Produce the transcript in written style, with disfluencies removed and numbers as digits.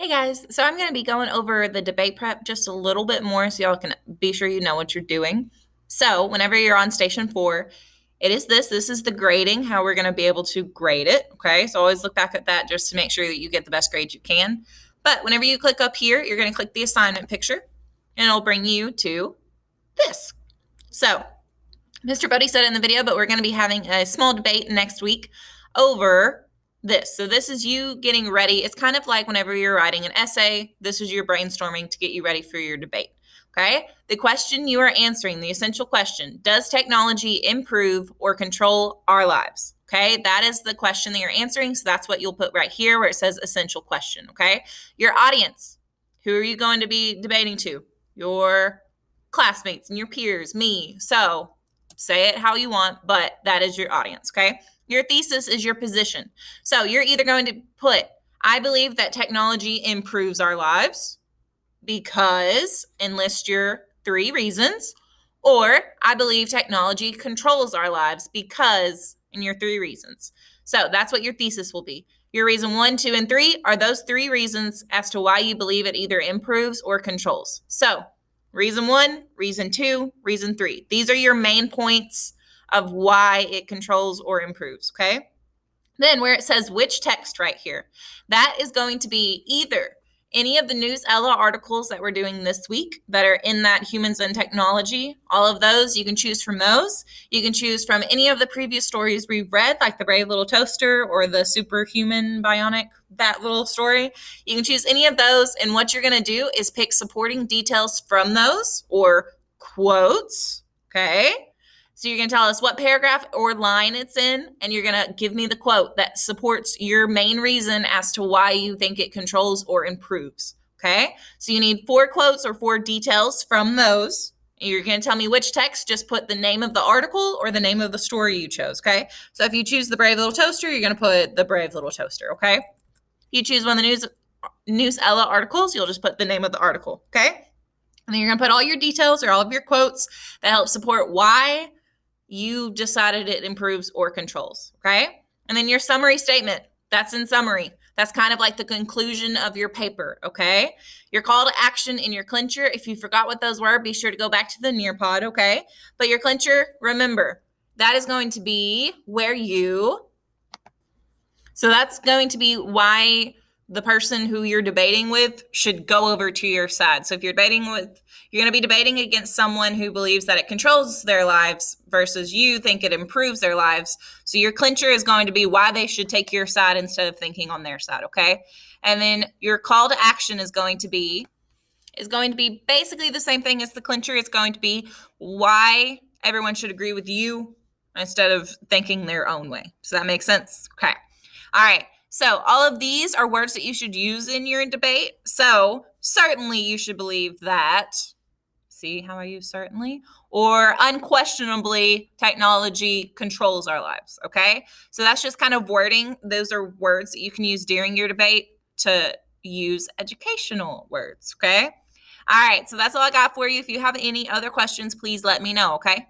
Hey guys, so I'm going to be going over the debate prep just a little bit more so y'all can be sure you know what you're doing. So, whenever you're on station 4, it is this is the grading, how we're going to be able to grade it, okay? So always look back at that just to make sure that you get the best grade you can. But whenever you click up here, you're going to click the assignment picture and it'll bring you to this. So, Mr. Bodie said it in the video, but we're going to be having a small debate next week over this. So this is you getting ready. It's kind of like whenever you're writing an essay, this is your brainstorming to get you ready for your debate. Okay? The question you are answering, the essential question, does technology improve or control our lives? Okay? That is the question that you're answering. So that's what you'll put right here where it says essential question. Okay? Your audience, who are you going to be debating to? Your classmates and your peers, me. So say it how you want, but that is your audience, okay? Your thesis is your position. So you're either going to put, I believe that technology improves our lives because, and list your 3 reasons, or I believe technology controls our lives because, and your 3 reasons. So that's what your thesis will be. Your reason 1, 2, and 3 are those 3 reasons as to why you believe it either improves or controls. So reason 1, reason 2, reason 3. These are your main points of why it controls or improves, okay? Then where it says which text right here, that is going to be either any of the Newsela articles that we're doing this week that are in that humans and technology, all of those, you can choose from those. You can choose from any of the previous stories we've read, like the Brave Little Toaster or the Superhuman Bionic, that little story. You can choose any of those, and what you're going to do is pick supporting details from those or quotes, okay? So you're going to tell us what paragraph or line it's in, and you're going to give me the quote that supports your main reason as to why you think it controls or improves, okay? So you need 4 quotes or 4 details from those. You're going to tell me which text, just put the name of the article or the name of the story you chose, okay? So if you choose the Brave Little Toaster, you're going to put the Brave Little Toaster, okay? If you choose one of the Newsela articles, you'll just put the name of the article, okay? And then you're going to put all your details or all of your quotes that help support why you decided it improves or controls, okay? And then your summary statement, that's in summary. That's kind of like the conclusion of your paper, okay? Your call to action and your clincher, if you forgot what those were, be sure to go back to the Nearpod, okay? But your clincher, remember, that is going to be where so that's going to be why the person who you're debating with should go over to your side. So if you're going to be debating against someone who believes that it controls their lives versus you think it improves their lives. So your clincher is going to be why they should take your side instead of thinking on their side, okay? And then your call to action is going to be basically the same thing as the clincher. It's going to be why everyone should agree with you instead of thinking their own way. Does that make sense? Okay. All right. So all of these are words that you should use in your debate. So certainly you should believe that, see how I use certainly, or unquestionably technology controls our lives, okay? So that's just kind of wording. Those are words that you can use during your debate to use educational words, okay? All right, so that's all I got for you. If you have any other questions, please let me know, okay?